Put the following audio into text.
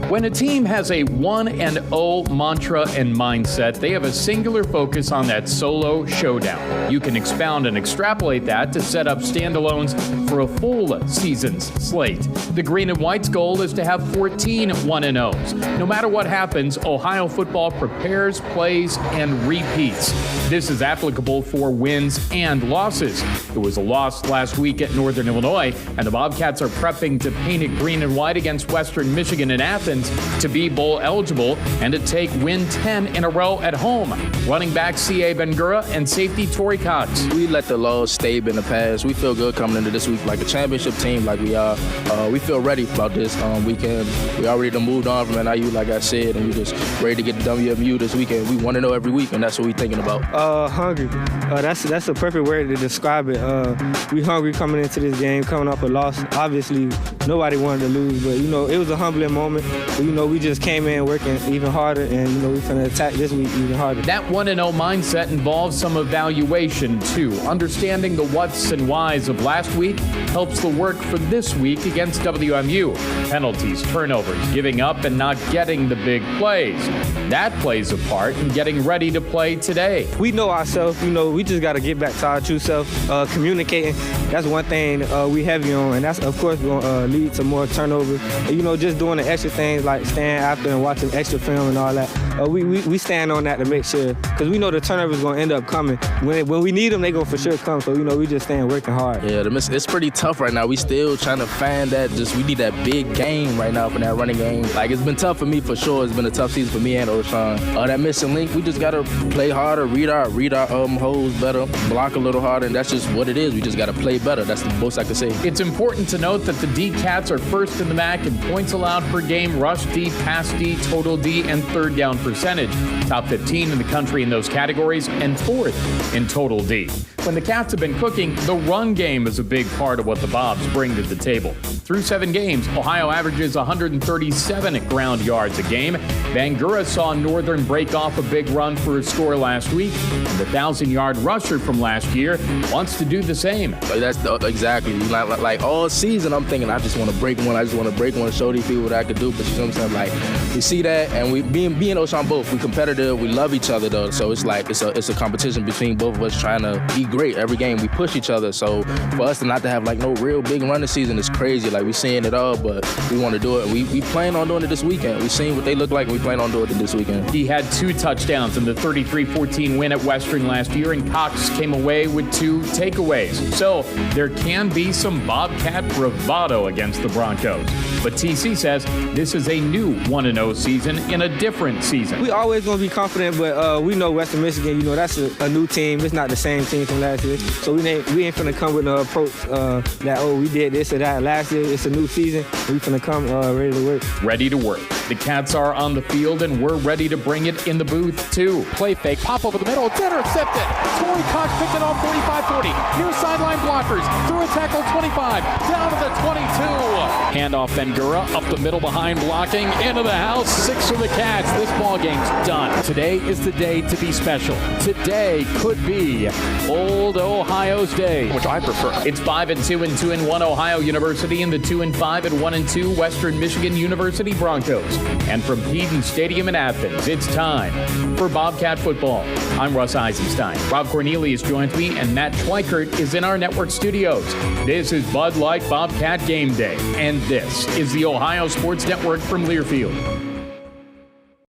When a team has a 1-0 mantra and mindset, they have a singular focus on that solo showdown. You can expound and extrapolate that to set up standalones for a full season's slate. The Green and White's goal is to have 14 1-0s. No matter what happens, Ohio football prepares, plays, and repeats. This is applicable for wins and losses. It was a loss last week at Northern Illinois, and the Bobcats are prepping to paint it green and white against Western Michigan in Athens to be bowl eligible and to win 10 in a row at home. Running back C.A. Bengura and safety Torrey Cox. We let the loss stay in the past. We feel good coming into this week like a championship team like we are. We feel ready about this weekend. We already done moved on from NIU, like I said, and we just ready to get to WMU this weekend. We want to know every week, and that's what we're thinking about. Hungry. That's a perfect word to describe it. We hungry coming into this game, coming off a loss. Obviously, nobody wanted to lose, but, it was a humbling moment. We just came in working even harder, and, we're going to attack this week even harder. That 1-0 mindset involves some evaluation, too. Understanding the whats and whys of last week helps the work for this week against WMU. Penalties, turnovers, giving up, and not getting the big plays. That plays a part in getting ready to play today. We know ourselves. We just got to get back to our true self. Communicating, that's one thing we heavy on, and that's, of course, going to lead to more turnovers. Just doing the extra things like staying after and watching extra film and all that. We stand on that to make sure, because we know the turnovers going to end up coming. When we need them, they going to for sure come, so, we just stand working hard. Yeah, it's pretty tough right now. We still trying to find that, we need that big game right now for that running game. Like, it's been tough for me for sure. It's been a tough season for me and O'Shawn. That missing link, we just got to play harder, read our holes better, block a little harder, and that's just what it is. We just got to play better. That's the most I can say. It's important to note that the D-Cats are first in the MAC in points allowed per game, rush D, pass D, total D, and third down percentage. Top 15 in the country in those categories, and fourth in total D. When the Cats have been cooking, the run game is a big part of what the Bobs bring to the table. Through 7 games, Ohio averages 137 ground yards a game. Bengura saw Northern break off a big run for a score last week, and the 1,000-yard rusher from last year wants to do the same. Exactly. Like all season, I'm thinking I just want to break one. I just want to break one, show these people what I could do. But you know what I'm saying? Like, we see that, and we being O'Shawn both, we competitive. We love each other though, so it's like it's a competition between both of us trying to be great every game. We push each other. So for us to not to have like no real big run this season is crazy. Like, we're seeing it all, but we want to do it. We plan on doing it this weekend. We've seen what they look like, and we plan on doing it this weekend. He had 2 touchdowns in the 33-14 win at Western last year, and Cox came away with 2 takeaways. So there can be some Bobcat bravado against the Broncos. But TC says this is a new 1-0 season in a different season. We always going to be confident, but we know Western Michigan, that's a new team. It's not the same team from last year. So we ain't finna come with an approach that, we did this or that last year. It's a new season. We finna come ready to work. Ready to work. The Cats are on the field, and we're ready to bring it in the booth, too. Play fake, pop over the middle, it's intercepted. Torrey Cox picked it off 45-40. Near sideline blockers, through a tackle 25, down to the 22. Handoff Bengura, up the middle behind blocking, into the house, 6 for the Cats. This ball game's done. Today is the day to be special. Today could be Old Ohio's day, which I prefer. It's 5-2 and 2-1 Ohio University and the 2-5 and 1-2 Western Michigan University Broncos. And from Peden Stadium in Athens, it's time for Bobcat football. I'm Russ Eisenstein. Rob Cornelius joins me, and Matt Schweikert is in our network studios. This is Bud Light Bobcat Game Day, and this is the Ohio Sports Network from Learfield.